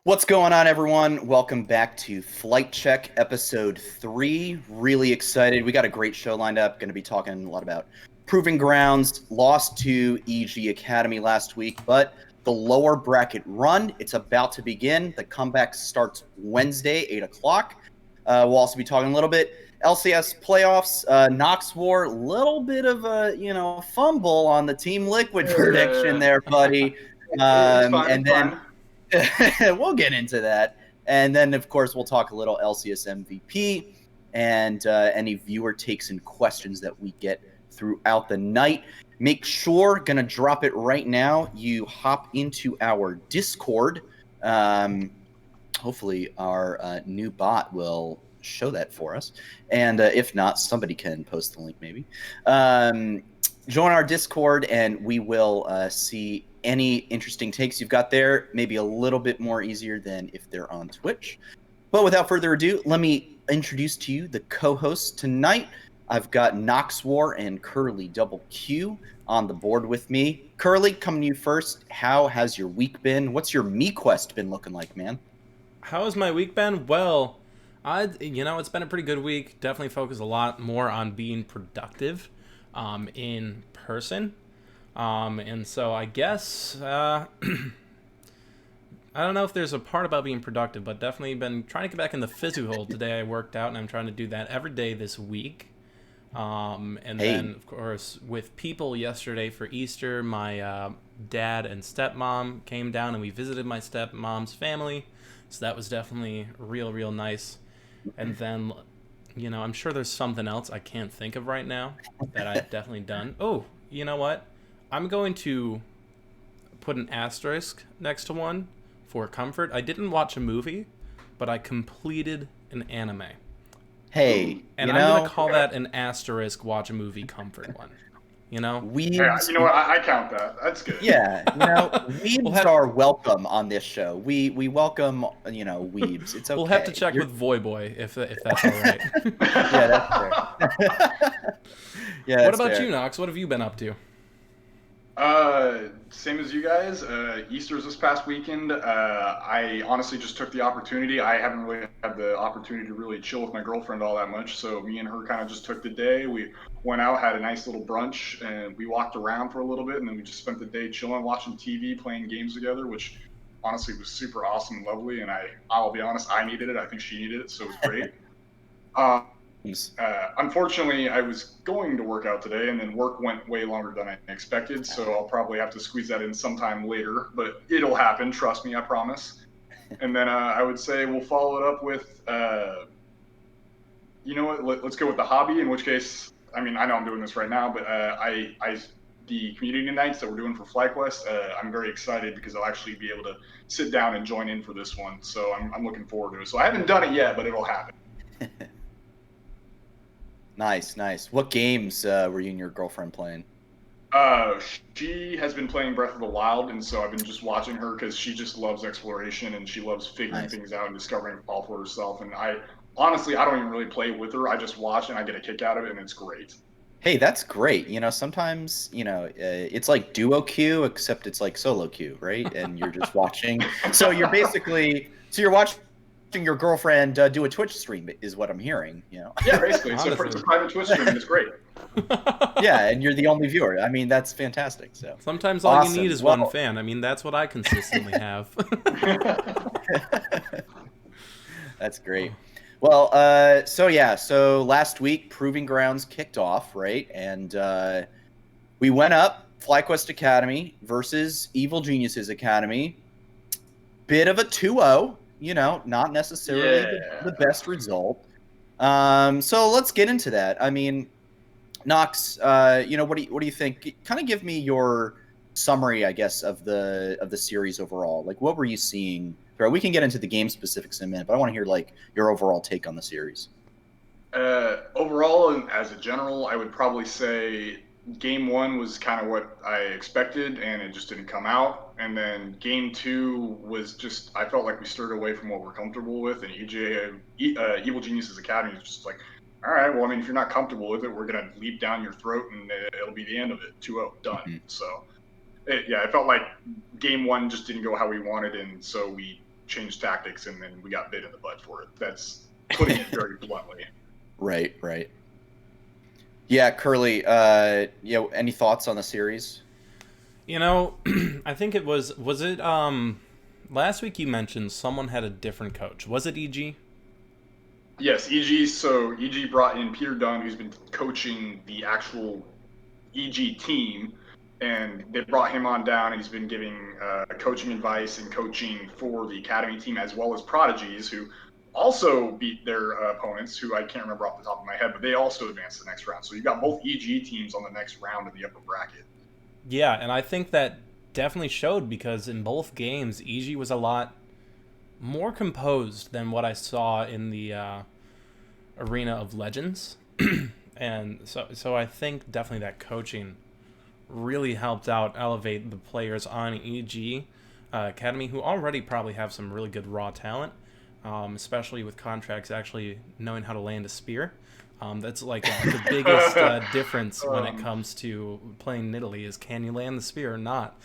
What's going on, everyone? Welcome back to Flight Check episode 3. Really excited. We got a great show lined up. Going to be talking a lot about Proving Grounds. Lost to EG Academy last week, but the lower bracket run, it's about to begin. The comeback starts Wednesday, 8 o'clock. We'll also be talking a little bit LCS playoffs. Nox War, little bit of a fumble on the Team Liquid prediction there, buddy. It's fine, then we'll get into that. And then, of course, we'll talk a little LCS MVP and any viewer takes and questions that we get throughout the night. Make sure, going to drop it right now, you hop into our Discord. Hopefully our new bot will show that for us. And if not, somebody can post the link maybe. Join our Discord and we will see any interesting takes you've got there. Maybe a little bit more easier than if they're on Twitch. But without further ado, let me introduce to you the co-hosts tonight. I've got Nox War and Curly Double Q on the board with me. Curly, coming to you first. How has your week been? What's your Me Quest been looking like, man? How has my week been? Well, it's been a pretty good week. Definitely focus a lot more on being productive in person. And so I guess, I don't know if there's a part about being productive, but definitely been trying to get back in the physical. Today I worked out, and I'm trying to do that every day this week. Then, of course, with people yesterday for Easter, my dad and stepmom came down, and we visited my stepmom's family. So that was definitely real nice. And then, I'm sure there's something else I can't think of right now that I've definitely done. Oh, you know what? I'm going to put an asterisk next to one for comfort. I didn't watch a movie, but I completed an anime. Hey, and I'm going to call that an asterisk watch a movie comfort one. Weebs, you know what? I count that. That's good. Yeah, weebs are welcome on this show. We welcome, weebs. It's okay. We'll have to check with Voyboy if that's all right. Yeah, that's fair. Yeah. What about you, Nox? What have you been up to? Same as you guys. Easter's this past weekend. I honestly just took the opportunity. I haven't really had the opportunity to really chill with my girlfriend all that much, so me and her kind of just took the day. We went out, had a nice little brunch, and we walked around for a little bit, and then we just spent the day chilling, watching TV, playing games together, which honestly was super awesome and lovely, and I'll be honest, I needed it. I think she needed it, so it was great. Unfortunately, I was going to work out today, and then work went way longer than I expected, so I'll probably have to squeeze that in sometime later, but it'll happen, trust me, I promise. And then I would say we'll follow it up with, you know what, let's go with the hobby, in which case, I know I'm doing this right now, but the community nights that we're doing for FlightQuest, I'm very excited because I'll actually be able to sit down and join in for this one, so I'm looking forward to it. So I haven't done it yet, but it'll happen. Nice. What games were you and your girlfriend playing? She has been playing Breath of the Wild, and so I've been just watching her because she just loves exploration and she loves figuring things out and discovering all for herself. And honestly, I don't even really play with her. I just watch and I get a kick out of it, and it's great. Hey, that's great. Sometimes, it's like duo queue, except it's like solo queue, right? And you're just watching. So you're watching your girlfriend do a Twitch stream is what I'm hearing. Yeah, basically. It's a private Twitch stream, and it's great. Yeah, and you're the only viewer. That's fantastic. So sometimes all you need is one fan. That's what I consistently have. That's great. Well, so last week Proving Grounds kicked off, right? And we went up FlyQuest Academy versus Evil Geniuses Academy. Bit of a 2-0. Not necessarily the best result. So let's get into that. Nox, what do you think? Kind of give me your summary, I guess, of the series overall. Like, what were you seeing? We can get into the game specifics in a minute, but I want to hear your overall take on the series. Overall, and as a general, I would probably say Game 1 was kind of what I expected, and it just didn't come out. And then Game 2 was just, I felt like we stirred away from what we're comfortable with, and Evil Geniuses Academy is just like, all right, well, if you're not comfortable with it, we're going to leap down your throat, and it'll be the end of it. 2-0, done. Mm-hmm. So it felt like game one just didn't go how we wanted, and so we changed tactics, and then we got bit in the butt for it. That's putting it very bluntly. Right. Yeah, Curly, any thoughts on the series? I think it was it last week you mentioned someone had a different coach. Was it EG? Yes, EG. So EG brought in Peter Dunn, who's been coaching the actual EG team, and they brought him on down, and he's been giving coaching advice and coaching for the academy team, as well as prodigies, who also beat their opponents, who I can't remember off the top of my head, but they also advanced the next round. So you've got both EG teams on the next round of the upper bracket. Yeah, and I think that definitely showed because in both games, EG was a lot more composed than what I saw in the Arena of Legends. And so I think definitely that coaching really helped out elevate the players on EG Academy, who already probably have some really good raw talent, especially with contracts actually knowing how to land a spear. That's like the biggest difference when it comes to playing Nidalee is can you land the spear or not?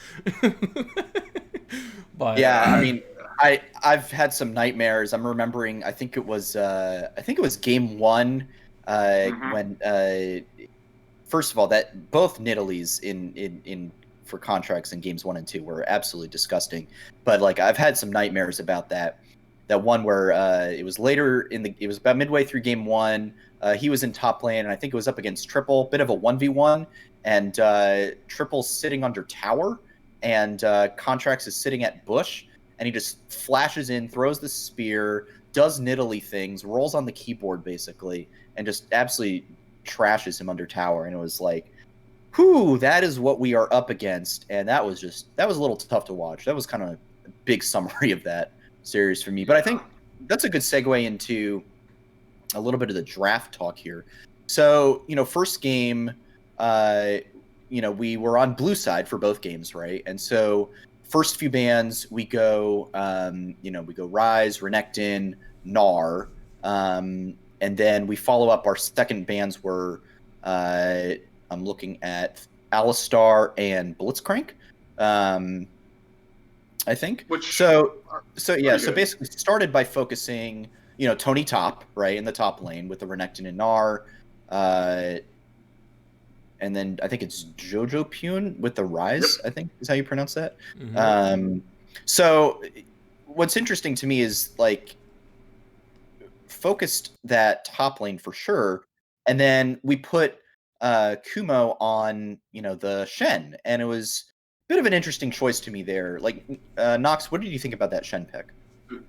But Yeah, I mean, I've had some nightmares. I'm remembering. I think it was game one when first of all that both Nidalees in for contracts in games 1 and 2 were absolutely disgusting. But like I've had some nightmares about that one where it was it was about midway through game 1. He was in top lane, and I think it was up against Triple, bit of a 1v1, and Triple's sitting under tower, and Contracts is sitting at bush, and he just flashes in, throws the spear, does Nidalee things, rolls on the keyboard basically, and just absolutely trashes him under tower. And it was like, whew, that is what we are up against. And that was a little tough to watch. That was kind of a big summary of that series for me. But I think that's a good segue into a little bit of the draft talk here. So, first game, we were on blue side for both games, right? And so first few bands we go, we go Rise, Renekton, Gnar, and then we follow up. Our second bands were, I'm looking at Alistar and Blitzcrank. I think. So basically started by focusing, Tony top, right, in the top lane with the Renekton and Gnar. And then I think it's Jojo Pune with the Rise, I think is how you pronounce that. Mm-hmm. So what's interesting to me is like focused that top lane for sure. And then we put Kumo on, the Shen, and it was a bit of an interesting choice to me there. Like, Nox, what did you think about that Shen pick?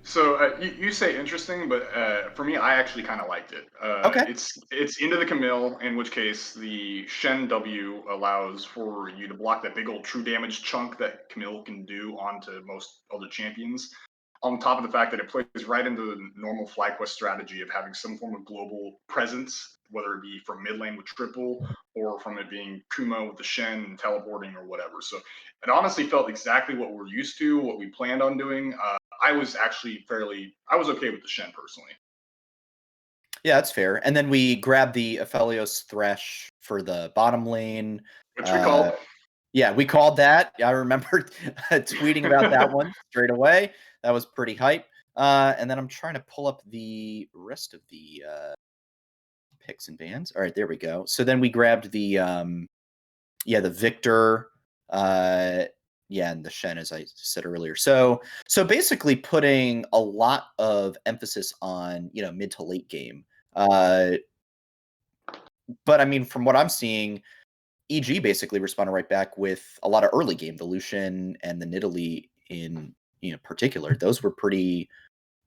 So you say interesting, but for me, I actually kind of liked it. Okay. It's into the Camille, in which case the Shen W allows for you to block that big old true damage chunk that Camille can do onto most other champions. On top of the fact that it plays right into the normal FlightQuest strategy of having some form of global presence, whether it be from mid lane with Triple or from it being Kumo with the Shen and teleporting or whatever. So it honestly felt exactly what we're used to, what we planned on doing. I was actually I was okay with the Shen personally. Yeah, that's fair. And then we grabbed the Aphelios Thresh for the bottom lane. Which we called. Yeah, we called that. I remember tweeting about that one straight away. That was pretty hype. And then I'm trying to pull up the rest of the picks and bans. All right, there we go. So then we grabbed the Victor, and the Shen, as I said earlier. So basically putting a lot of emphasis on, mid to late game. But I mean, from what I'm seeing, EG basically responded right back with a lot of early game. The Lucian and the Nidalee in particular, those were pretty,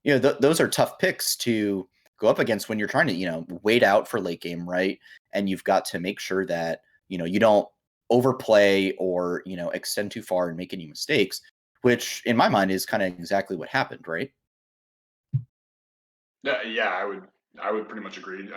those are tough picks to go up against when you're trying to, wait out for late game, right? And you've got to make sure that, you don't overplay or, extend too far and make any mistakes, which in my mind is kind of exactly what happened, right? Yeah, I would pretty much agree.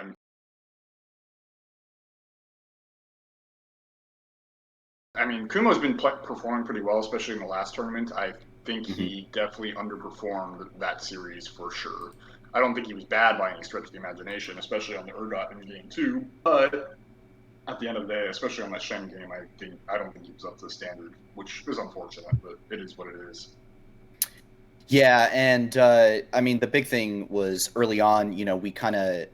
I mean, Kumo's been performing pretty well, especially in the last tournament. I think he definitely underperformed that series for sure. I don't think he was bad by any stretch of the imagination, especially on the Urgot in game 2. But at the end of the day, especially on that Shen game, I don't think he was up to the standard, which is unfortunate, but it is what it is. Yeah, and I mean the big thing was early on. We kind of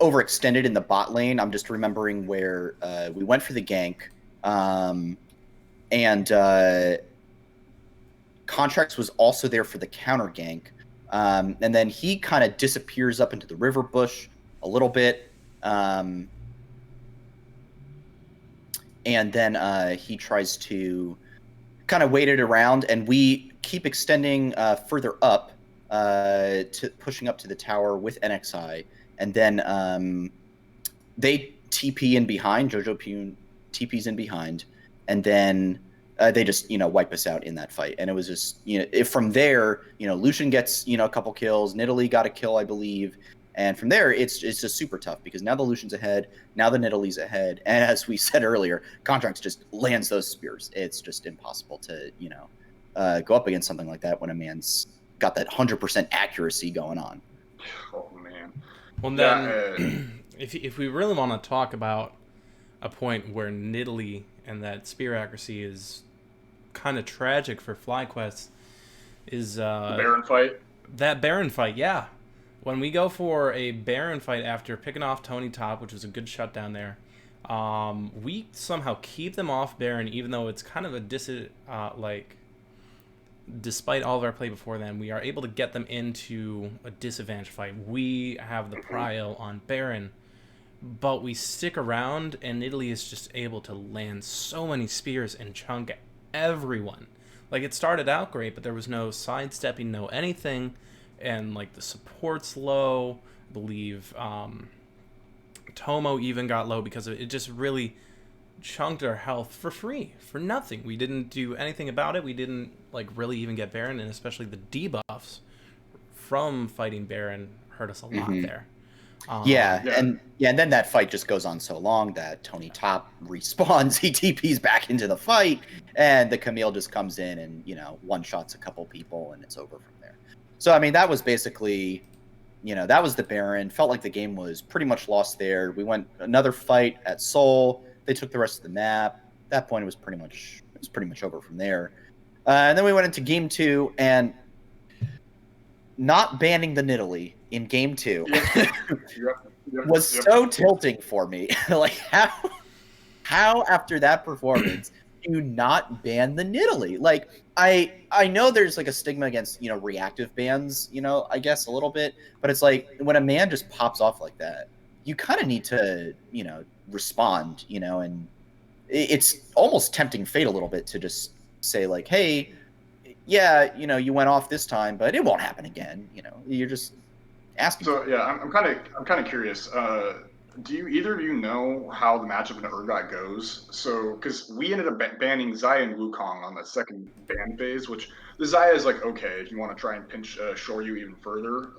overextended in the bot lane. I'm just remembering where we went for the gank, and Contracts was also there for the counter gank, and then he kind of disappears up into the river bush a little bit. And then he tries to kind of wait it around, and we keep extending further up to pushing up to the tower with NXI, and then they TP in behind. Jojo Pune TP's in behind, and then they just wipe us out in that fight. And it was just if from there Lucian gets a couple kills, Nidalee got a kill I believe, and from there it's just super tough because now the Lucian's ahead, now the Nidalee's ahead, and as we said earlier, Contracts just lands those spears. It's just impossible to go up against something like that when a man's got that 100% accuracy going on. Oh man. Well, then if we really want to talk about a point where Nidalee and that spear accuracy is kind of tragic for FlyQuest is the Baron fight. That Baron fight, yeah. When we go for a Baron fight after picking off Tony Top, which was a good shutdown there, we somehow keep them off Baron, even though it's kind of a despite all of our play before then, we are able to get them into a disadvantage fight. We have the prio on Baron, but we stick around, and Italy is just able to land so many spears and chunk everyone. Like, it started out great, but there was no sidestepping, no anything, and like the support's low. I believe Tomo even got low because it just really chunked our health for free, for nothing. We didn't do anything about it. We didn't really even get Baron, and especially the debuffs from fighting Baron hurt us a lot there. And then that fight just goes on so long that Tony Top respawns, he TPs back into the fight, and the Camille just comes in and one-shots a couple people, and it's over from there. So I mean, that was basically that was the Baron. Felt like the game was pretty much lost there. We went another fight at Seoul. They took the rest of the map. At that point, it was pretty much over from there. And then we went into game 2, and not banning the Nidalee in game 2 was so tilting for me. Like, how after that performance do you not ban the Nidalee? Like, I know there's like a stigma against reactive bans, I guess a little bit, but it's like when a man just pops off like that, you kind of need to respond, and it's almost tempting fate a little bit to just say like, hey, yeah, you went off this time, but it won't happen again. You're just asking. So yeah, I'm kind of curious. Do either of you know how the matchup in Urgot goes? So, because we ended up banning Xayah and Wukong on the second ban phase, which the Xayah is like, okay, if you want to try and pinch Shoryu even further,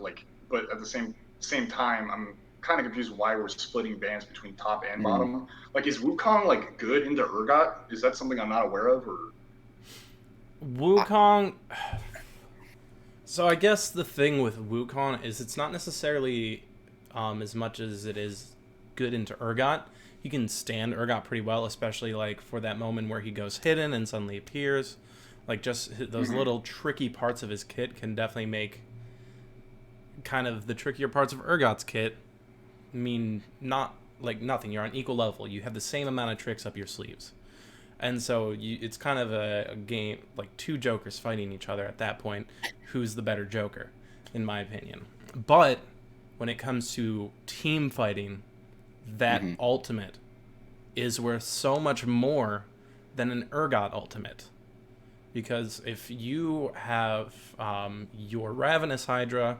but at the same time, I'm kind of confused why we're splitting bans between top and bottom. Like, is Wukong good into Urgot? Is that something I'm not aware of, or? Wukong. So I guess the thing with Wukong is it's not necessarily as much as it is good into Urgot. He can stand Urgot pretty well, especially for that moment where he goes hidden and suddenly appears. Just those little tricky parts of his kit can definitely make kind of the trickier parts of Urgot's kit mean nothing. You're on equal level. You have the same amount of tricks up your sleeves. And so it's kind of a game, two jokers fighting each other at that point. Who's the better joker, in my opinion. But when it comes to team fighting, that ultimate is worth so much more than an Urgot ultimate. Because if you have your Ravenous Hydra,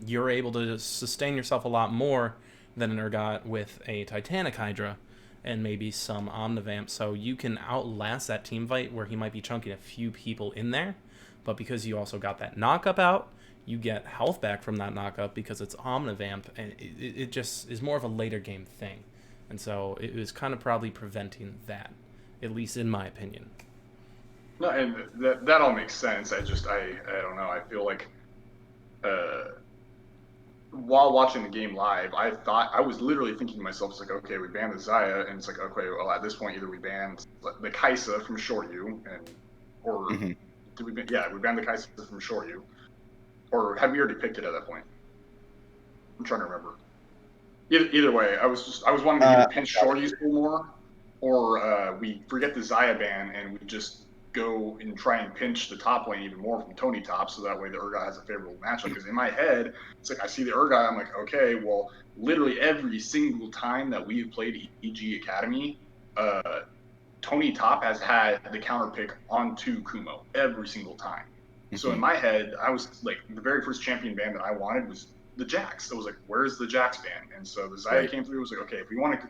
you're able to sustain yourself a lot more than an Urgot with a Titanic Hydra and maybe some Omnivamp, so you can outlast that team fight where he might be chunking a few people in there, but because you also got that knockup out, you get health back from that knockup because it's Omnivamp, and it just is more of a later game thing. And so it was kind of probably preventing that, at least in my opinion. No, and that all makes sense. I don't know. I feel like while watching the game live, I was literally thinking to myself, it's like, okay, we banned the Zaya, and it's like, okay, well, at this point, either we banned the Kaisa from Shoryu, or did we ban? Yeah, we banned the Kaisa from Shoryu, or had we already picked it at that point? I'm trying to remember. Either way, I was wanting to either pinch Shoryu school more, or we forget the Zaya ban and we just go and try and pinch the top lane even more from Tony top, so that way the Urgot has a favorable matchup. Because in my head, it's like I see the Urgot, I'm like, okay, well, literally every single time that we've played EG Academy, Tony top has had the counter pick onto Kumo every single time. So in my head, I was like, the very first champion ban that I wanted was the Jax. I was like, where's the Jax ban? And so the Zaya came through. I was like, okay, if we want to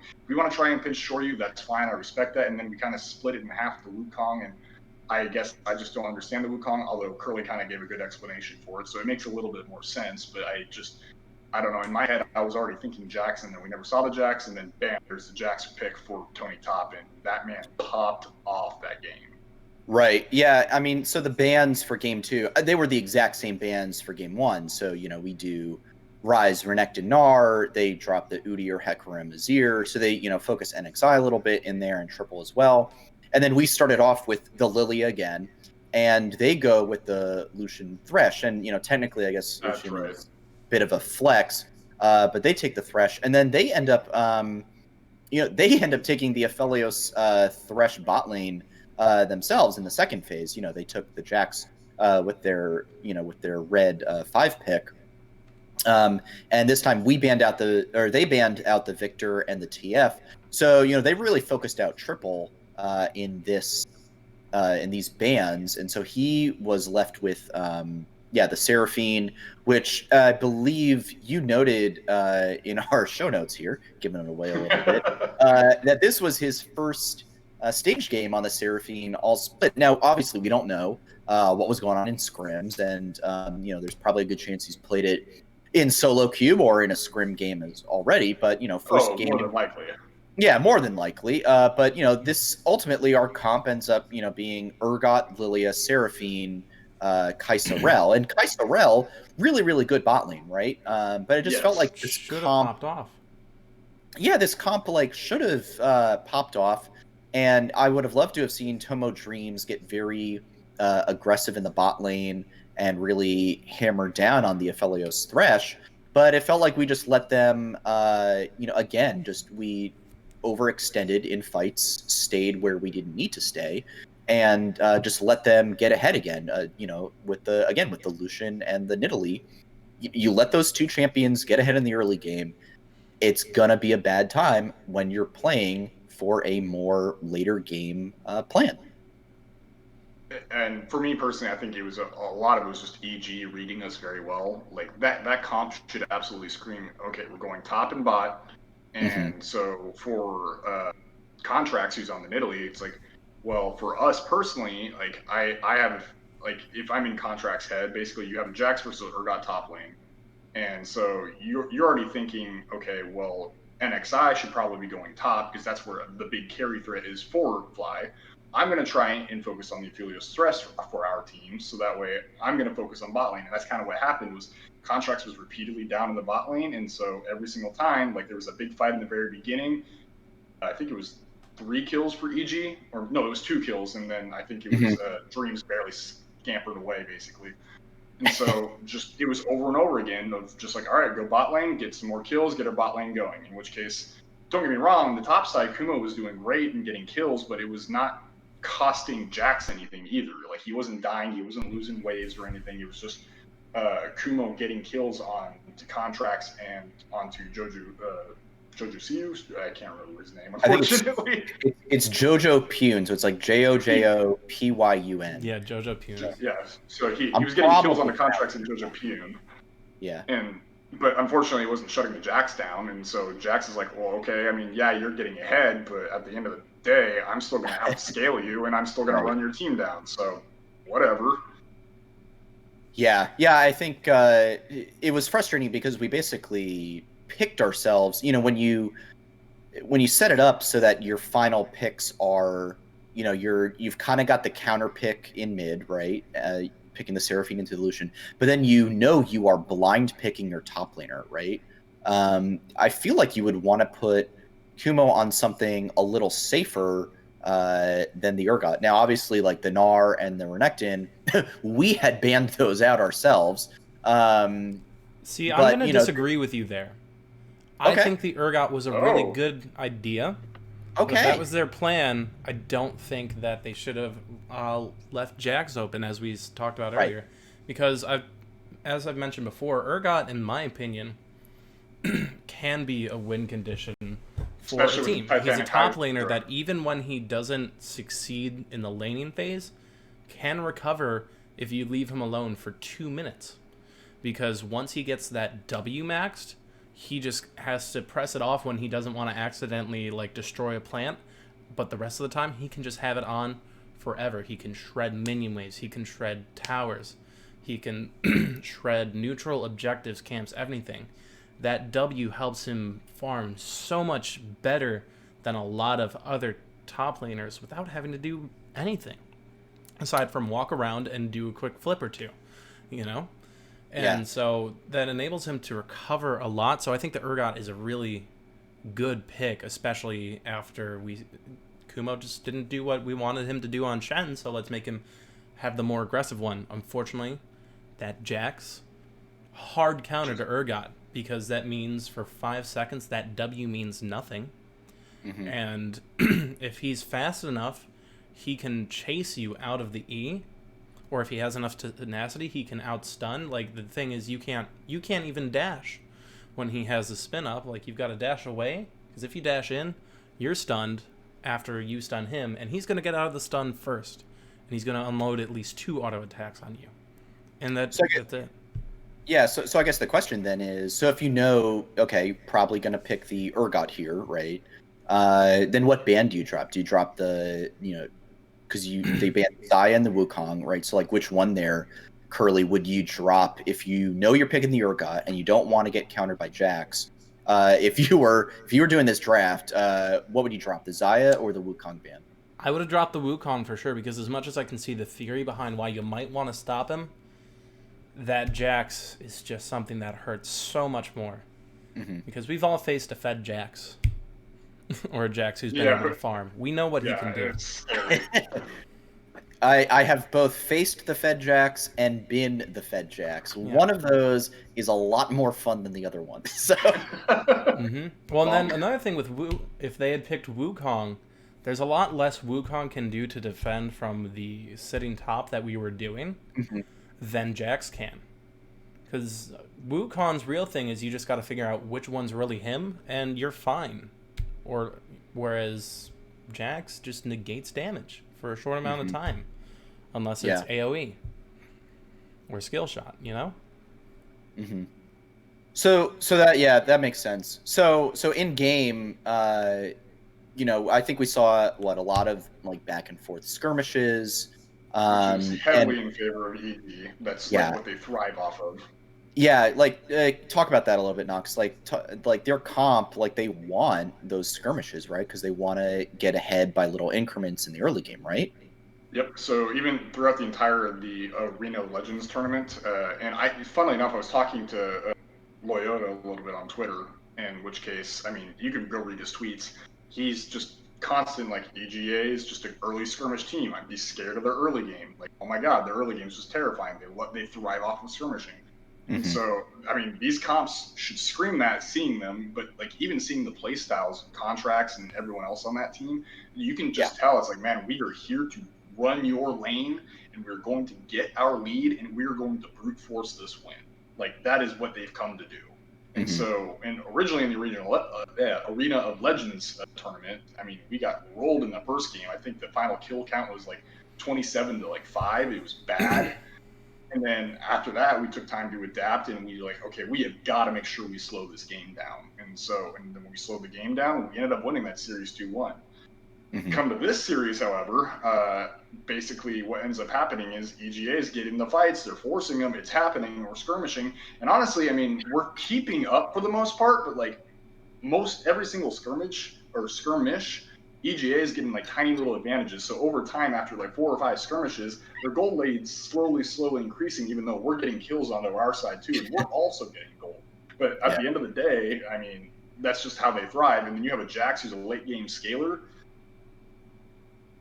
try and pinch Shoryu, that's fine. I respect that. And then we kind of split it in half with the Wukong, and I guess I just don't understand the Wukong, although Curly kind of gave a good explanation for it, so it makes a little bit more sense. But I don't know. In my head, I was already thinking Jax, and then we never saw the Jax, and then bam, there's the Jax pick for Tony top, and that man popped off that game. Right. Yeah. I mean, so the bans for game 2, they were the exact same bans for game 1. So, we do Rise, Renekton, Gnar. They drop the Udyr, Hecarim, Azir. So they, focus NXI a little bit in there and triple as well. And then we started off with the Lilia again, and they go with the Lucian Thresh. And, technically, I guess Lucian is a bit of a flex, but they take the Thresh. And then they end up, taking the Aphelios Thresh bot lane themselves in the second phase. They took the Jax with their red 5 pick. And this time they banned out the Victor and the TF. So, they really focused out triple in these bans. And so he was left with, the Seraphine, which I believe you noted in our show notes here, giving it away a little bit, that this was his first stage game on the Seraphine all split. Now, obviously, we don't know what was going on in scrims, and there's probably a good chance he's played it in solo cube or in a scrim game already. But first game, more than likely. Yeah, more than likely. But this ultimately our comp ends up being Urgot, Lilia, Seraphine, Kaisa Rel, and Kaisa Rel really really good bot lane, right? But it just felt like this should have comp popped off. Yeah, this comp should have popped off, and I would have loved to have seen Tomo Dreams get very aggressive in the bot lane and really hammer down on the Aphelios Thresh. But it felt like we just let them, again, we overextended in fights, stayed where we didn't need to stay, and just let them get ahead again. With the Lucian and the Nidalee, you let those two champions get ahead in the early game. It's gonna be a bad time when you're playing for a more later game plan. And for me personally, I think it was a lot of it was just EG reading us very well. Like that comp should absolutely scream, okay, we're going top and bot. And so for Contracts, who's on the Nidalee, it's like, well, for us personally, like I have, like, if I'm in Contracts head, basically you have a Jax versus Urgot top lane. And so you're already thinking, okay, well, NXI should probably be going top because that's where the big carry threat is for Fly. I'm going to try and focus on the Aphelios Thresh for our team, so that way I'm going to focus on bot lane. And that's kind of what happened was Contracts was repeatedly down in the bot lane, and so every single time, like there was a big fight in the very beginning. I think it was 3 kills for EG, or no, it was 2 kills, and then I think it was Dreams barely scampered away, basically. And so just it was over and over again of just like, all right, go bot lane, get some more kills, get our bot lane going. In which case, don't get me wrong, on the top side, Kumo was doing great and getting kills, but it was not costing Jax anything either. Like he wasn't dying, he wasn't losing waves or anything. It was just Kumo getting kills on to Contracts and onto Jojo Siu. I can't remember his name, unfortunately. It's Jojo Pune, so it's like Jojopyun. Yeah, Jojo Pune. Yeah, so he was getting kills on the Contracts and Jojo Pune. Yeah. But unfortunately, it wasn't shutting the Jax down, and so Jax is like, well, okay, I mean, yeah, you're getting ahead, but at the end of the day, I'm still going to outscale you, and I'm still going to run your team down, so whatever. Yeah, I think it was frustrating because we basically picked ourselves. When you set it up so that your final picks are, you've kind of got the counter pick in mid, right? picking the Seraphine into the Lucian, but then you are blind picking your top laner, right? I feel like you would want to put Kumo on something a little safer than the Urgot. Now, obviously, like the Gnar and the Renekton, we had banned those out ourselves. See, I'm but going to disagree with you there. I think the Urgot was a really good idea. Okay. But that was their plan. I don't think that they should have left Jax open, as we talked about earlier. Because, as I've mentioned before, Urgot, in my opinion, can be a win condition for Especially a team. He's a top laner that even when he doesn't succeed in the laning phase, can recover if you leave him alone for 2 minutes. Because once he gets that W maxed, he just has to press it off when he doesn't want to accidentally like destroy a plant, but the rest of the time he can just have it on forever. He can shred minion waves, he can shred towers, he can shred neutral objectives, camps, everything. That W helps him farm so much better than a lot of other top laners without having to do anything aside from walk around and do a quick flip or two, you know? And so that enables him to recover a lot. So I think the Urgot is a really good pick, especially after Kumo just didn't do what we wanted him to do on Shen, so let's make him have the more aggressive one. Unfortunately, that Jax, hard counter to Urgot, because that means for 5 seconds that W means nothing. Mm-hmm. And if he's fast enough, he can chase you out of the E. Or if he has enough tenacity, he can outstun. Like, the thing is, you can't even dash when he has a spin up. Like, you've got to dash away, because if you dash in, you're stunned after you stun him, and he's going to get out of the stun first, and he's going to unload at least 2 auto attacks on you, and that's it. Yeah, so I guess the question then is, so if okay, probably going to pick the Urgot here, right? Then what ban do you drop? Do you drop the, because they banned Xayah and the Wukong, right? So like, which one there, Curly, would you drop if you know you're picking the Urgot and you don't want to get countered by Jax? If you were doing this draft, what would you drop, the Xayah or the Wukong ban? I would have dropped the Wukong for sure, because as much as I can see the theory behind why you might want to stop him, that Jax is just something that hurts so much more. Mm-hmm. Because we've all faced a fed Jax. Or a Jax who's been able to farm. We know what he can do. I have both faced the Fed Jax and been the Fed Jax. Yeah. One of those is a lot more fun than the other one. So. Mm-hmm. Well, and then another thing with if they had picked Wukong, there's a lot less Wukong can do to defend from the sitting top that we were doing than Jax can. Because Wukong's real thing is you just got to figure out which one's really him, and you're fine. Whereas Jax just negates damage for a short amount of time, unless it's AoE or skill shot, Mm-hmm. So that makes sense. So in game, I think we saw a lot of like back and forth skirmishes. Which is heavily in favor of EG. That's like what they thrive off of. Yeah, talk about that a little bit, Nox. Like their comp, like they want those skirmishes, right? Because they want to get ahead by little increments in the early game, right? Yep. So even throughout the entire the Arena Legends tournament, and funnily enough, I was talking to Loyola a little bit on Twitter. In which case, I mean, you can go read his tweets. He's just constant EGA is just an early skirmish team. I'd be scared of their early game. Like, oh my god, their early game is just terrifying. They thrive off of skirmishing. Mm-hmm. So, I mean, these comps should scream that, seeing them, but even seeing the play styles, contracts, and everyone else on that team, you can just tell it's like, man, we are here to run your lane, and we're going to get our lead, and we're going to brute force this win. Like, that is what they've come to do. And so, and originally in the Arena of Legends tournament, I mean, we got rolled in the first game. I think the final kill count was 27 to 5. It was bad. And then after that, we took time to adapt, and we okay, we have got to make sure we slow this game down. And then when we slowed the game down, we ended up winning that series 2-1. Come to this series, however, basically what ends up happening is EGA is getting the fights. They're forcing them. It's happening. We're skirmishing. And honestly, I mean, we're keeping up for the most part, but most every single skirmish EGA is getting like tiny little advantages. So over time, after like 4 or 5 skirmishes, their gold lead's slowly increasing, even though we're getting kills onto our side too, and we're also getting gold. But at the end of the day, I mean, that's just how they thrive. And then you have a Jax who's a late game scaler.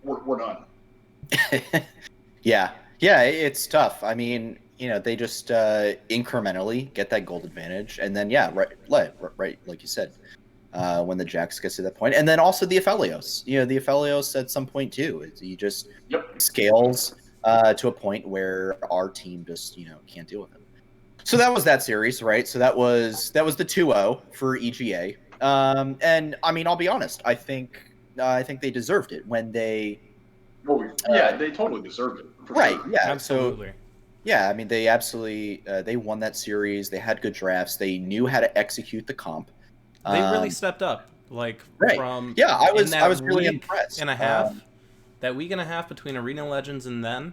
We're done. Yeah, it's tough. I mean, they just incrementally get that gold advantage, and then right, like you said, when the Jax gets to that point, and then also the Aphelios. The Aphelios at some point too. He just scales to a point where our team just can't deal with him. So that was that series, right? So that was the 2-0 for EGA. And I mean, I'll be honest. I think they deserved it when they. They totally deserved it. Right. Sure. Yeah. Absolutely. So, yeah, I mean, they absolutely they won that series. They had good drafts. They knew how to execute the comp. They really stepped up. Like right. from I was really impressed. And a half, that week and a half between Arena Legends and then,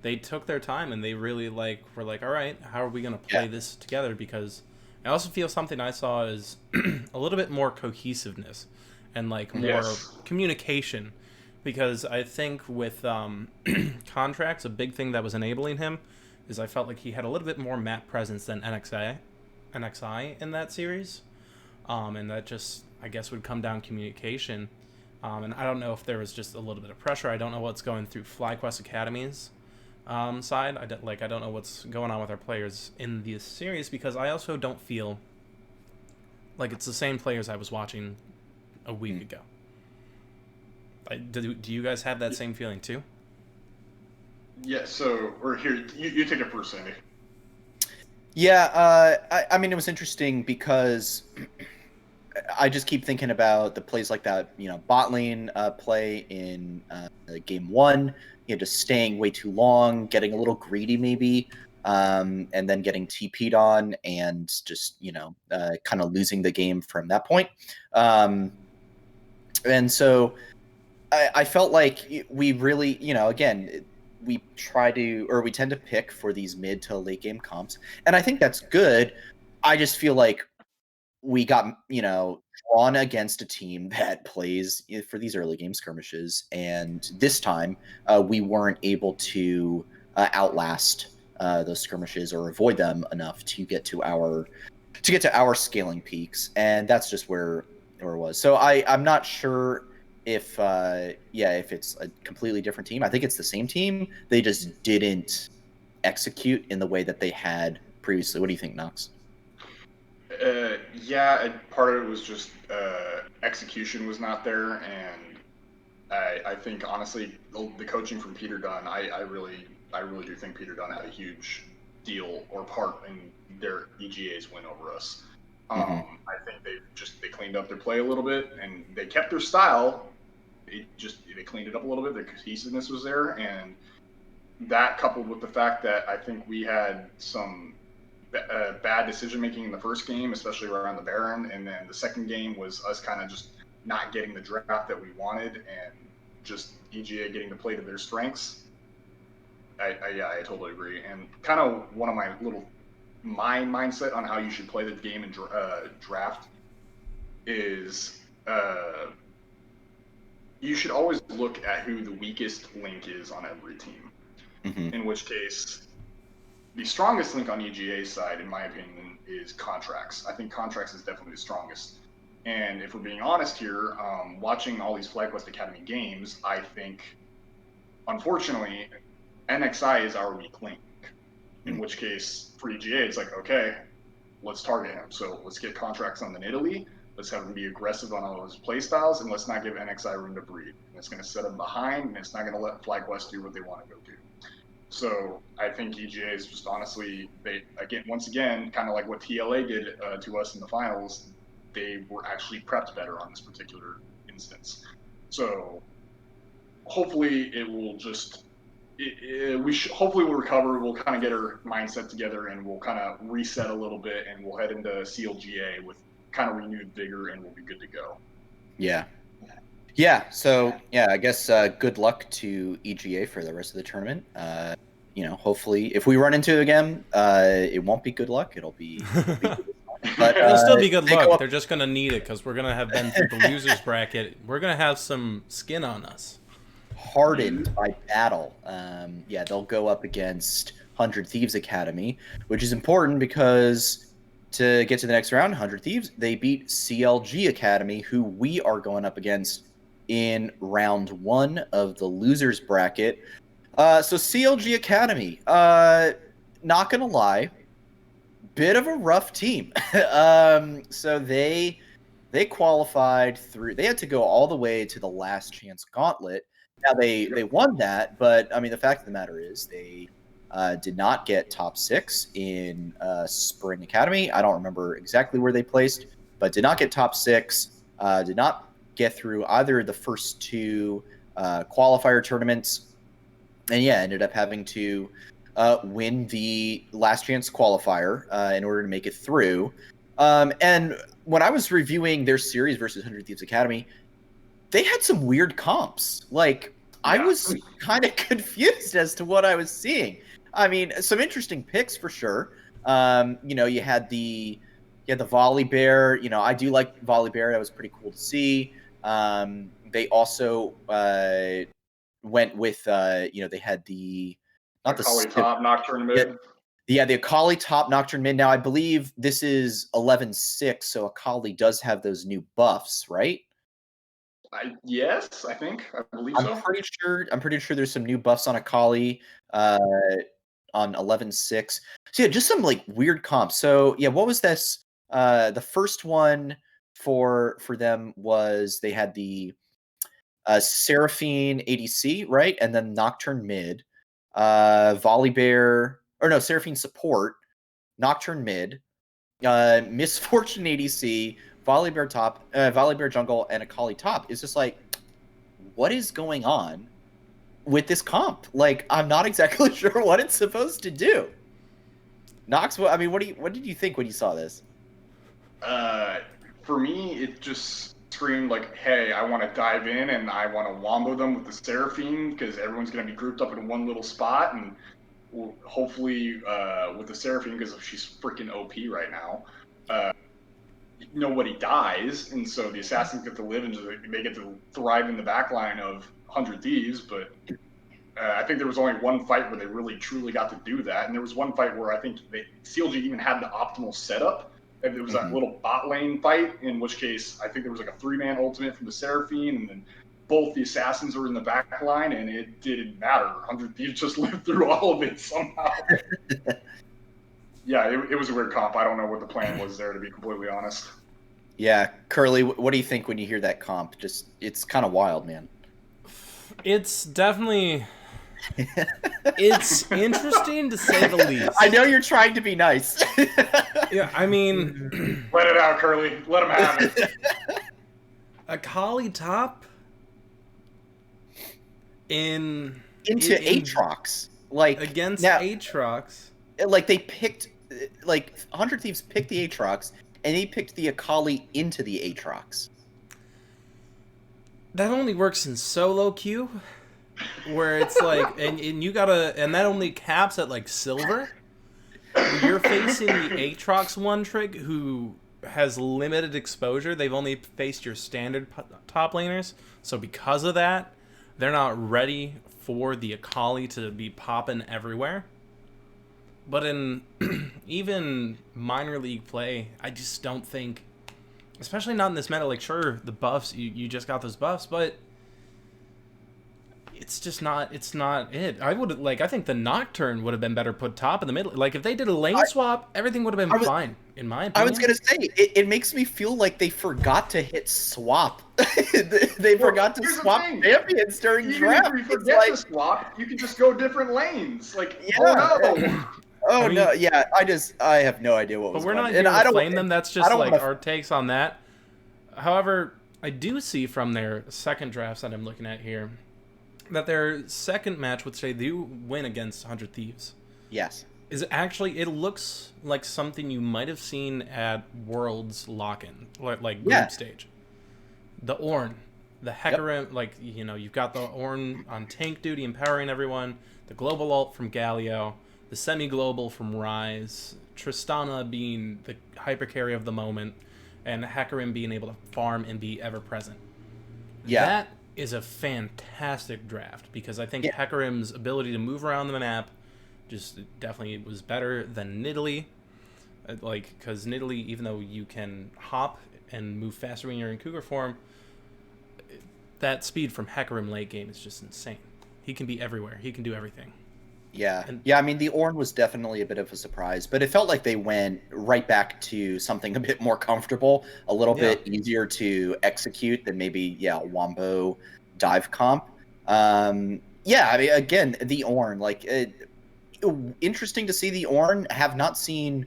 they took their time and they really were like, all right, how are we going to play this together? Because I also feel something I saw is a little bit more cohesiveness and more communication. Because I think with contracts, a big thing that was enabling him is I felt like he had a little bit more map presence than NXI in that series. And that just, I guess, would come down communication. And I don't know if there was just a little bit of pressure. I don't know what's going through FlyQuest Academy's side. I don't know what's going on with our players in this series, because I also don't feel like it's the same players I was watching a week ago. Do you guys have that same feeling too? Yeah, so we're here. You take it first, Sandy. Yeah, I mean, it was interesting because I just keep thinking about the plays like that, bot lane play in game 1, just staying way too long, getting a little greedy maybe, and then getting TP'd on and just, kind of losing the game from that point. And so I felt like we really, again, we tend to pick for these mid to late game comps. And I think that's good. I just feel like we got, drawn against a team that plays for these early game skirmishes. And this time we weren't able to outlast those skirmishes or avoid them enough to get to our scaling peaks. And that's just where it was. So I'm not sure if it's a completely different team. I think it's the same team. They just didn't execute in the way that they had previously. What do you think, Knox? Part of it was just execution was not there, and I think honestly the coaching from Peter Dunn, I really do think Peter Dunn had a huge deal or part in their EGA's win over us. I think they cleaned up their play a little bit, and they kept their style. They cleaned it up a little bit. The cohesiveness was there, and that coupled with the fact that I think we had some bad decision making in the first game, especially around the Baron, and then the second game was us kind of just not getting the draft that we wanted, and just EGA getting to play to their strengths. I totally agree, and kind of one of my mindset on how you should play the game in draft is you should always look at who the weakest link is on every team. In which case, the strongest link on EGA's side, in my opinion, is contracts. I think contracts is definitely the strongest. And if we're being honest here, watching all these FlightQuest Academy games, I think, unfortunately, NXI is our weak link. In which case, for EGA, it's like, okay, let's target him. So let's get contracts on the Italy. Let's have him be aggressive on all his play styles, and let's not give NXI room to breathe. And it's going to set him behind, and it's not going to let FlightQuest do what they want to go do. So I think EGA is just honestly, once again, kind of like what TLA did to us in the finals, they were actually prepped better on this particular instance. So hopefully it will just, hopefully we'll recover, we'll kind of get our mindset together, and we'll kind of reset a little bit, and we'll head into CLGA with kind of renewed vigor, and we'll be good to go. So I guess good luck to EGA for the rest of the tournament. Hopefully if we run into it again, it won't be good luck, it'll be good But It'll still be good they go luck. up They're just gonna need it because we're gonna have been through the losers bracket. We're gonna have some skin on us. hardened by battle. Yeah, they'll go up against 100 Thieves Academy, which is important because to get to the next round, 100 Thieves, they beat CLG Academy, who we are going up against in round 1 of the losers bracket. So CLG Academy, not gonna lie, bit of a rough team. So they qualified through. They had to go all the way to the last chance gauntlet. Now they won that, but I mean the fact of the matter is they did not get top 6 in Spring Academy. I don't remember exactly where they placed, but did not get top 6. Did not get through either of the first 2 qualifier tournaments, and yeah, ended up having to win the last chance qualifier in order to make it through. And when I was reviewing their series versus 100 Thieves Academy, they had some weird comps. Like, I was kind of confused as to what I was seeing. I mean, some interesting picks for sure. You had the Volley Bear. I do like Volley Bear. That was pretty cool to see. They also went with they had the not the Akali top, Nocturne mid. Yeah, the Akali top, Nocturne mid. Now I believe this is 11-6, so Akali does have those new buffs, right? Yes, I believe so. I'm pretty sure there's some new buffs on Akali on 11-6. So yeah, just some like weird comps. So yeah, what was this? The first one for them was they had the Seraphine ADC, right? And then Nocturne mid, Volley Bear, or no, Seraphine support, Nocturne mid, Misfortune ADC, Volley Bear top, Volley Bear jungle, and Akali top. It's just like, what is going on with this comp? Like, I'm not exactly sure what it's supposed to do. Nox, I mean, what did you think when you saw this? For me, it just screamed like, hey, I want to dive in and I want to wombo them with the Seraphine because everyone's going to be grouped up in one little spot, and hopefully with the Seraphine, because she's freaking OP right now, nobody dies, and so the assassins get to live and they get to thrive in the backline of 100 Thieves. But I think there was only one fight where they really truly got to do that, and there was one fight where I think CLG even had the optimal setup. And there was that little bot lane fight, in which case I think there was like a 3-man ultimate from the Seraphine, and then both the assassins were in the back line, and it didn't matter. 100 Thieves just lived through all of it somehow. Yeah, it was a weird comp. I don't know what the plan was there, to be completely honest. Yeah, Curly, what do you think when you hear that comp? It's kind of wild, man. It's definitely... it's interesting to say the least. I know you're trying to be nice. Yeah, I mean... Let it out, Curly. Let him have it. Akali top into Aatrox, like against now, Aatrox. Like they picked, like 100 Thieves picked the Aatrox, and they picked the Akali into the Aatrox. That only works in solo queue, where it's like, and you gotta, and that only caps at like silver. You're facing the Aatrox one trick, who has limited exposure. They've only faced your standard top laners, so because of that, they're not ready for the Akali to be popping everywhere. But in even minor league play, I just don't think, especially not in this meta, like sure, the buffs, you just got those buffs, but it's just not, it's not it. I think the Nocturne would have been better put top in the middle. Like if they did a lane swap, everything would have been fine, in my opinion. I was going to say, it makes me feel like they forgot to hit swap. They forgot to swap champions during draft. Even if you forget to swap, you can just go different lanes. Like, yeah. Oh no. Oh no! Yeah, I have no idea what was. But we're not here to blame them. That's just like our takes on that. However, I do see from their second drafts that I'm looking at here that their second match, which they do win against 100 Thieves, yes, is actually, it looks like something you might have seen at Worlds lock-in, like group stage. The Ornn, the Hecarim, like you've got the Ornn on tank duty, empowering everyone. The global ult from Galio. the semi-global from Rise, Tristana being the hyper carry of the moment, and Hecarim being able to farm and be ever present. Yeah. That is a fantastic draft because I think Yeah. Hecarim's ability to move around the map just definitely was better than Nidalee. Because Nidalee, even though you can hop and move faster when you're in Cougar form, that speed from Hecarim late game is just insane. He can be everywhere. He can do everything. Yeah. I mean, the Ornn was definitely a bit of a surprise, but it felt like they went right back to something a bit more comfortable, a little bit easier to execute than maybe, a Wombo dive comp. I mean, again, the Ornn, interesting to see the Ornn. Have not seen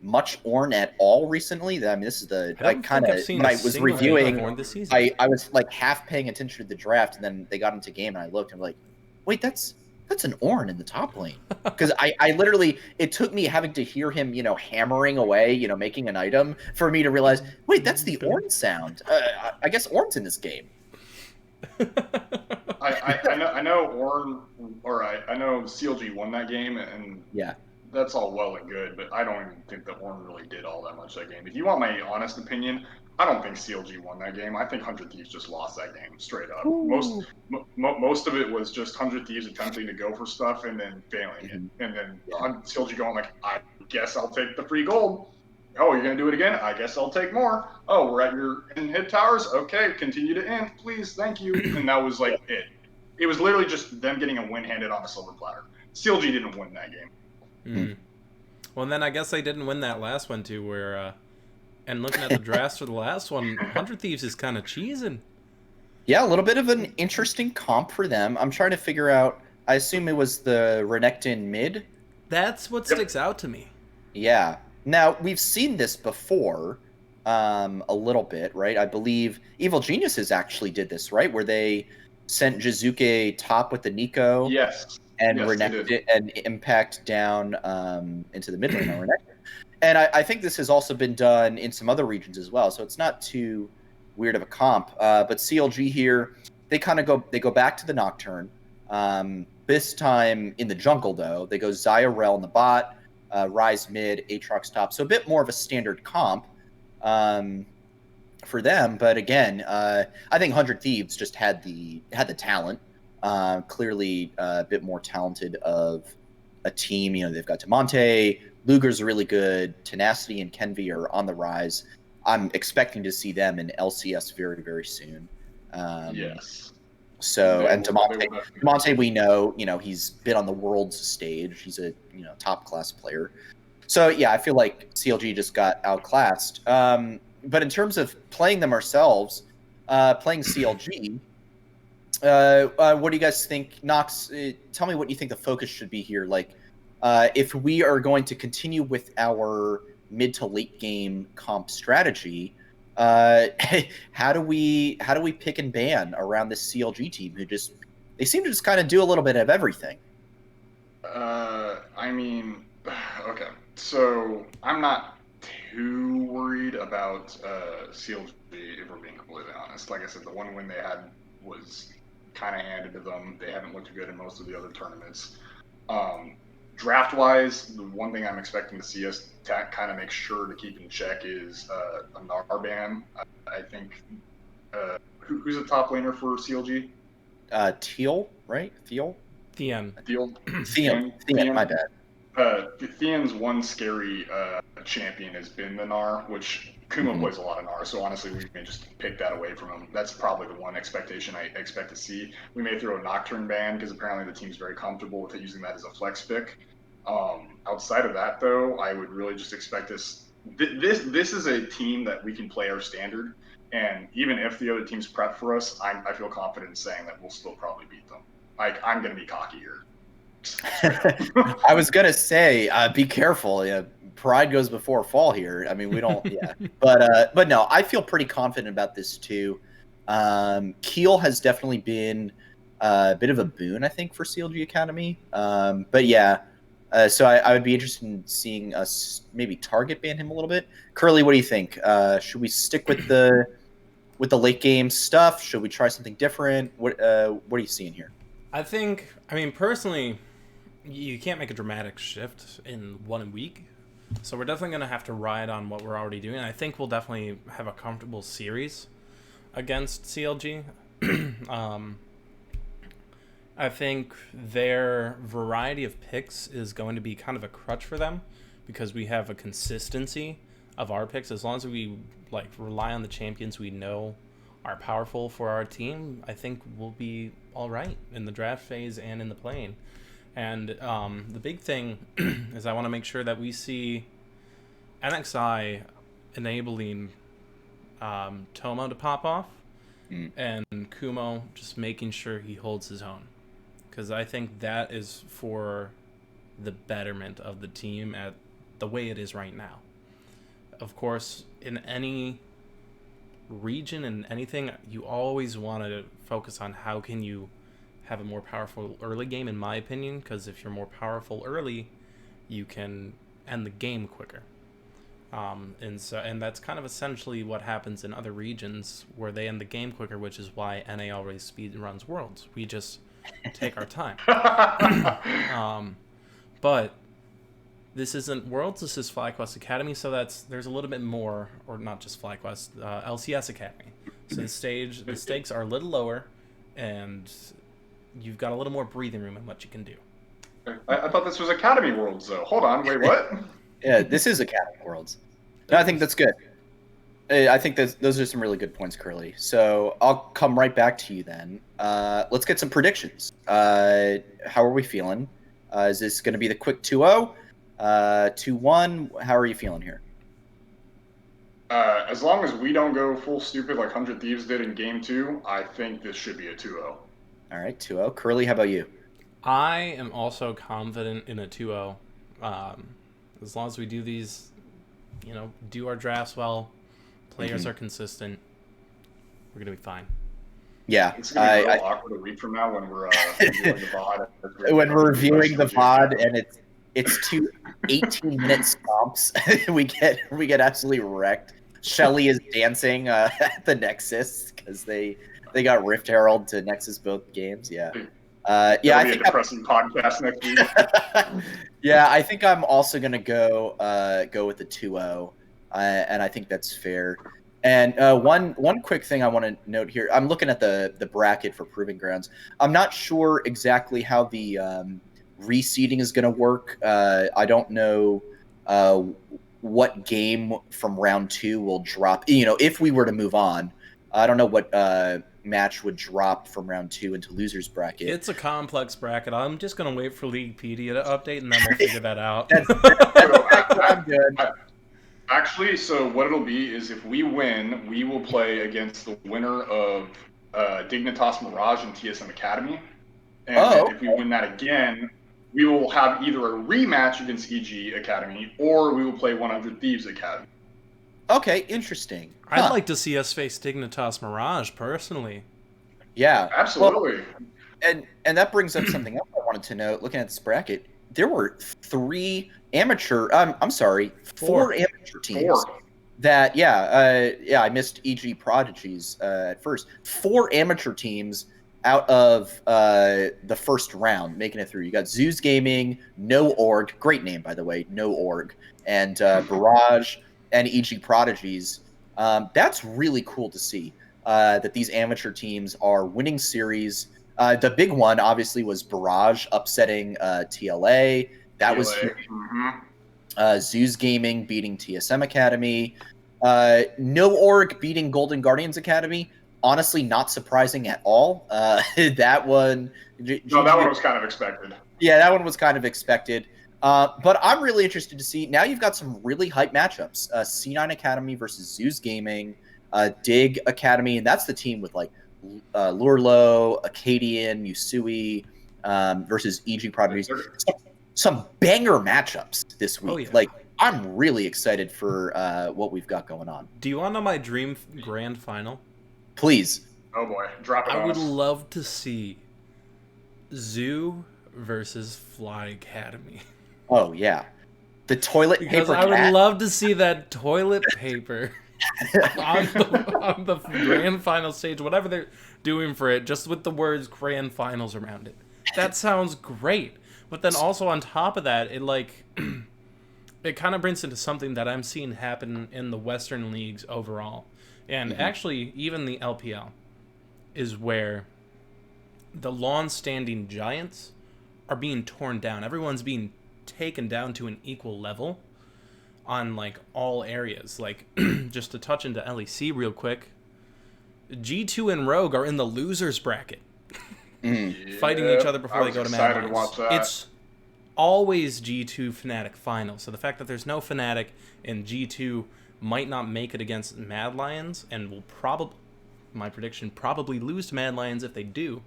much Ornn at all recently. I mean, this is when I was reviewing, this season. I was like half paying attention to the draft, and then they got into game, and I looked, and I'm like, wait, that's an Ornn in the top lane. Because I literally, it took me having to hear him, hammering away, making an item for me to realize, wait, that's the Ornn sound. I guess Ornn's in this game. I know Ornn, or I know CLG won that game, and that's all well and good, but I don't even think that Ornn really did all that much that game. If you want my honest opinion, I don't think CLG won that game. I think 100 Thieves just lost that game straight up. Most of it was just 100 Thieves attempting to go for stuff and then failing it. And then CLG going like, I guess I'll take the free gold. Oh, you're going to do it again? I guess I'll take more. Oh, we're at your hit towers? Okay, continue to end, please, thank you. And that was like it. It was literally just them getting a win handed on a silver platter. CLG didn't win that game. Mm. Well, and then I guess they didn't win that last one too, where... And looking at the drafts for the last one, 100 Thieves is kind of cheesing. Yeah, a little bit of an interesting comp for them. I'm trying to figure out, I assume it was the Renekton mid? That's what sticks out to me. Yeah. Now, we've seen this before a little bit, right? I believe Evil Geniuses actually did this, right? Where they sent Jizuke top with the Nico. Yes. And Renekton and Impact down into the mid lane on Renekton. And I think this has also been done in some other regions as well, so it's not too weird of a comp. But CLG here, they go back to the Nocturne. This time in the jungle, though, they go Xayah Rell in the bot, Rise mid, Aatrox top. So a bit more of a standard comp for them. But again, I think 100 Thieves just had the talent. Clearly a bit more talented of a team. They've got Demonte. Luger's really good. Tenacity and Kenvi are on the rise. I'm expecting to see them in LCS very, very soon. Yes. So, and Demonte, we know, he's been on the world's stage. He's a, top class player. So, yeah, I feel like CLG just got outclassed. But in terms of playing them ourselves, playing CLG, what do you guys think? Nox, tell me what you think the focus should be here. If we are going to continue with our mid to late game comp strategy, how do we pick and ban around this CLG team who they seem to just kind of do a little bit of everything? I mean, okay, so I'm not too worried about CLG if we're being completely honest. Like I said, the one win they had was kind of handed to them. They haven't looked good in most of the other tournaments. Draft-wise, the one thing I'm expecting to see us kind of make sure to keep in check is a Gnar ban. I think who's the top laner for CLG? Teal, right? Theon, my bad. Theon's one scary champion has been the Gnar, which Kuma plays a lot of Gnar, so honestly we may just pick that away from him. That's probably the one expectation I expect to see. We may throw a Nocturne ban because apparently the team's very comfortable with using that as a flex pick. Outside of that, though, I would really just expect this is a team that we can play our standard, and even if the other teams prep for us, I feel confident in saying that we'll still probably beat them. I'm going to be cocky here. I was going to say, be careful. Yeah, pride goes before fall here. I mean, we don't, but no, I feel pretty confident about this too. Keel has definitely been a bit of a boon, I think, for CLG Academy. But yeah, so I would be interested in seeing us maybe target ban him a little bit. Curly, what do you think? Should we stick with the late game stuff? Should we try something different? What are you seeing here? I mean, personally, you can't make a dramatic shift in 1 week. So we're definitely going to have to ride on what we're already doing. I think we'll definitely have a comfortable series against CLG. I think their variety of picks is going to be kind of a crutch for them because we have a consistency of our picks. As long as we rely on the champions we know are powerful for our team, I think we'll be all right in the draft phase and in the play-in. And the big thing is I want to make sure that we see NXI enabling Tomo to pop off and Kumo just making sure he holds his own. Because I think that is for the betterment of the team at the way it is right now. Of course, in any region and anything, you always want to focus on how can you have a more powerful early game, in my opinion, because if you're more powerful early, you can end the game quicker. And that's kind of essentially what happens in other regions where they end the game quicker, which is why NA always speed runs Worlds. We just take our time. But this isn't Worlds, this is FlyQuest Academy, so there's a little bit more, or not just FlyQuest, LCS Academy. So the stakes are a little lower, and you've got a little more breathing room in what you can do. I thought this was Academy Worlds, though. Hold on, wait, what? Yeah, this is Academy Worlds. No, I think that's good. I think those are some really good points, Curly. So I'll come right back to you then. Let's get some predictions. How are we feeling? Is this going to be the quick 2-0? 2-1? How are you feeling here? As long as we don't go full stupid like 100 Thieves did in Game 2, I think this should be a 2-0. All right, 2-0. Curly, how about you? I am also confident in a 2-0. As long as we do these, do our drafts well, players are consistent, we're going to be fine. Yeah. It's going to be real awkward a week from now when we're reviewing the VOD. When we're reviewing the VOD and it's two 18-minute stomps. we get absolutely wrecked. Shelly is dancing at the Nexus because they got Rift Herald to Nexus both games. Yeah. Yeah, I think a depressing podcast next week. Yeah, I think I'm also gonna go with the 2-0, and I think that's fair. And one quick thing I want to note here, I'm looking at the bracket for Proving Grounds. I'm not sure exactly how the reseeding is going to work. I don't know what game from round 2 will drop. If we were to move on, I don't know what match would drop from round 2 into losers bracket. It's a complex bracket. I'm just going to wait for Leaguepedia to update, and then we'll figure that out. I'm good. Actually, so what it'll be is if we win, we will play against the winner of Dignitas Mirage and TSM Academy. And then if we win that again, we will have either a rematch against EG Academy or we will play 100 Thieves Academy. Okay, interesting. I'd like to see us face Dignitas Mirage, personally. Yeah. Absolutely. Well, and that brings up something else I wanted to note. Looking at this bracket, there were four amateur teams that, I missed EG Prodigies at first. 4 amateur teams out of the first round making it through. You got Zeus Gaming, No Org, great name, by the way, No Org, and Barrage and EG Prodigies. That's really cool to see that these amateur teams are winning series. The big one, obviously, was Barrage upsetting TLA. That was huge. Zeus Gaming beating TSM Academy. No Org beating Golden Guardians Academy. Honestly, not surprising at all. That one... No, that one was kind of expected. Yeah, that one was kind of expected. But I'm really interested to see. Now you've got some really hype matchups. C9 Academy versus Zeus Gaming, Dig Academy, and that's the team with Lurlo, Acadian, Yusui versus EG Prodigies. Some banger matchups this week. Oh, yeah. I'm really excited for what we've got going on. Do you want to know my dream grand final? Please. Oh boy, drop it on I would us. love to see Zoo versus Fly Academy. Oh, yeah. The toilet Because paper I would cat. love to see that toilet paper on the grand final stage, whatever they're doing for it, just with the words grand finals around it. That sounds great. But then also on top of that, it like it kind of brings into something that I'm seeing happen in the Western leagues overall, and actually even the LPL is where the long-standing giants are being torn down. Everyone's being taken down to an equal level on like all areas. Like just to touch into LEC real quick, G2 and Rogue are in the losers bracket, fighting each other before they go to Mad excited to watch Lions. that. It's always G2 Fnatic final. So the fact that there's no Fnatic and G2 might not make it against Mad Lions and will probably, my prediction, probably lose to Mad Lions if they do.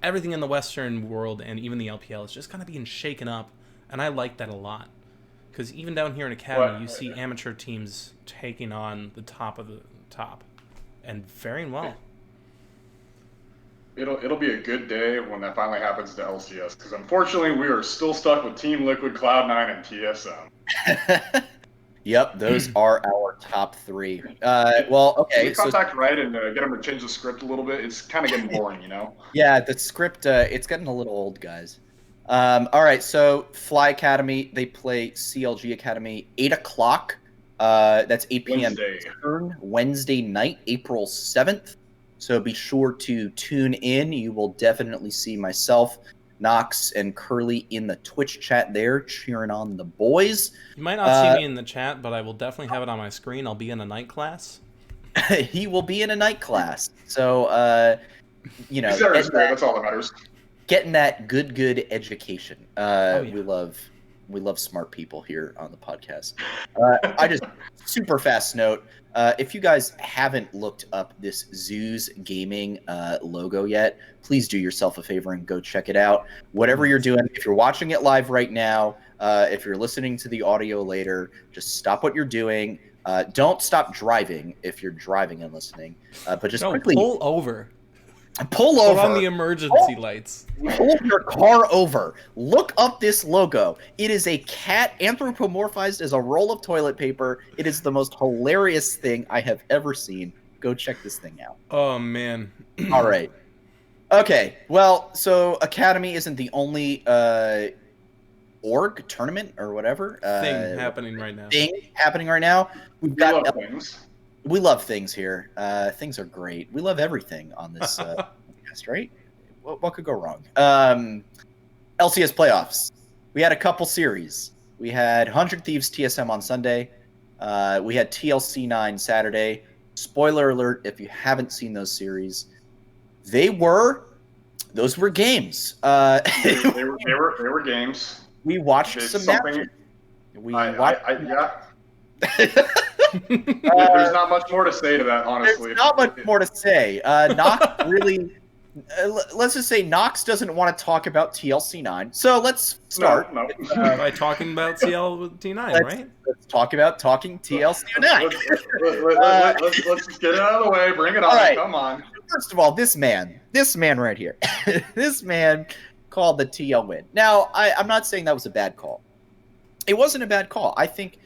Everything in the Western world and even the LPL is just kind of being shaken up, and I like that a lot. Because even down here in Academy, you see amateur teams taking on the top of the top, and faring well. It'll be a good day when that finally happens to LCS, because unfortunately we are still stuck with Team Liquid, Cloud9, and TSM. Yep, those are our top three. Well, okay. Can we contact Wright and get him to change the script a little bit? It's kind of getting boring, you know? Yeah, the script, it's getting a little old, guys. All right, so Fly Academy, they play CLG Academy, 8 o'clock. That's 8 p.m. Wednesday night, April 7th. So be sure to tune in. You will definitely see myself, Nox, and Curly in the Twitch chat there cheering on the boys. You might not see me in the chat, but I will definitely have it on my screen. I'll be in a night class. He will be in a night class. So, you know, that's all that matters. Getting that good education. Yeah. We love smart people here on the podcast. I just super fast note. If you guys haven't looked up this Zeus Gaming logo yet, please do yourself a favor and go check it out. Whatever you're doing, if you're watching it live right now, if you're listening to the audio later, just stop what you're doing. Don't stop driving if you're driving and listening, but just quickly pull over. Pull over. Put on the emergency lights. Pull your car over. Look up this logo. It is a cat anthropomorphized as a roll of toilet paper. It is the most hilarious thing I have ever seen. Go check this thing out. Oh, man. All right. Okay. Well, so Academy isn't the only org tournament or whatever thing happening right now. We've got things. We love things here. Things are great. We love everything on this podcast, right? What could go wrong? LCS playoffs. We had a couple series. We had 100 Thieves TSM on Sunday. We had TLC 9 Saturday. Spoiler alert, if you haven't seen those series, those were games. They were games. We watched some matches. There's not much more to say to that, honestly. There's not much more to say. Nox really, let's just say Nox doesn't want to talk about TLC 9. So let's start by talking about TLC 9, right? Let's talk about TLC 9. Let's just get it out of the way. Bring it on. Right. Come on. First of all, this man right here, this man called the TL win. Now, I'm not saying that was a bad call. It wasn't a bad call. I think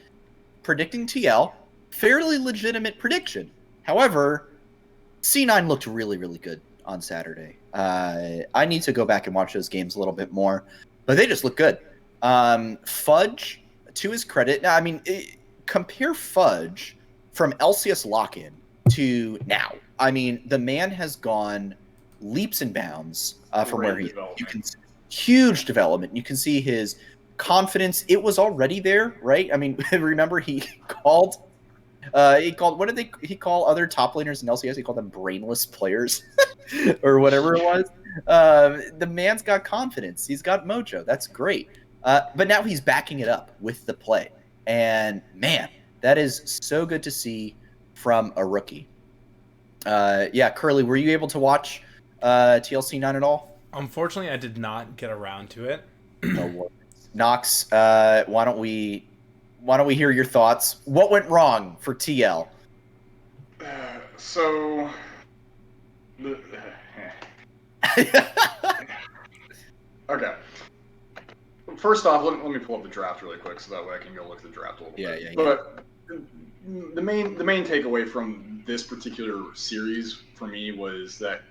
predicting TL, fairly legitimate prediction. However, C9 looked really, really good on Saturday. I need to go back and watch those games a little bit more, but they just look good. Fudge, to his credit, now, I mean, compare Fudge from LCS lock-in to now. I mean, the man has gone leaps and bounds from where he is. You can see huge development. You can see his confidence. It was already there, right? I mean, remember he called what did he call other top laners in LCS? He called them brainless players or whatever it was. The man's got confidence. He's got mojo. That's great. But now he's backing it up with the play. And man, that is so good to see from a rookie. Yeah, Curly, were you able to watch TLC 9 at all? Unfortunately, I did not get around to it. No worries. Nox, why don't we hear your thoughts? What went wrong for TL? Okay. First off, let me pull up the draft really quick so that way I can go look at the draft a little bit. Yeah. But the main takeaway from this particular series for me was that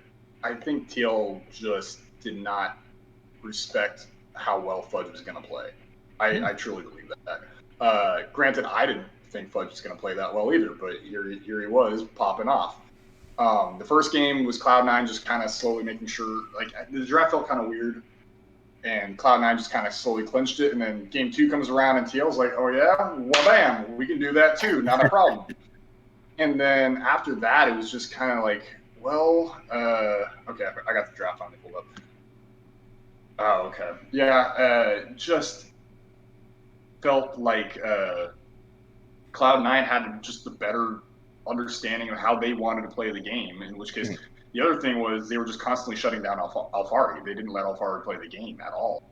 I think TL just did not respect how well Fudge was going to play. I truly believe that. Granted, I didn't think Fudge was going to play that well either, but here he was popping off. The first game was Cloud9 just kind of slowly making sure, like, the draft felt kind of weird, and Cloud9 just kind of slowly clinched it. And then game 2 comes around, and TL's like, oh yeah, well, bam, we can do that too, not a problem. And then after that, it was just kind of like, well, okay, I got the draft finally pulled up. Oh, okay. Yeah, just felt like Cloud9 had just the better understanding of how they wanted to play the game, in which case the other thing was they were just constantly shutting down Alfari. They didn't let Alfari play the game at all.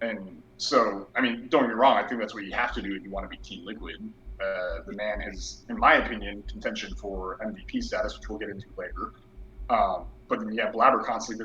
And so, I mean, don't get me wrong, I think that's what you have to do if you want to be Team Liquid. The man has, in my opinion, contention for MVP status, which we'll get into later. But then you have Blabber constantly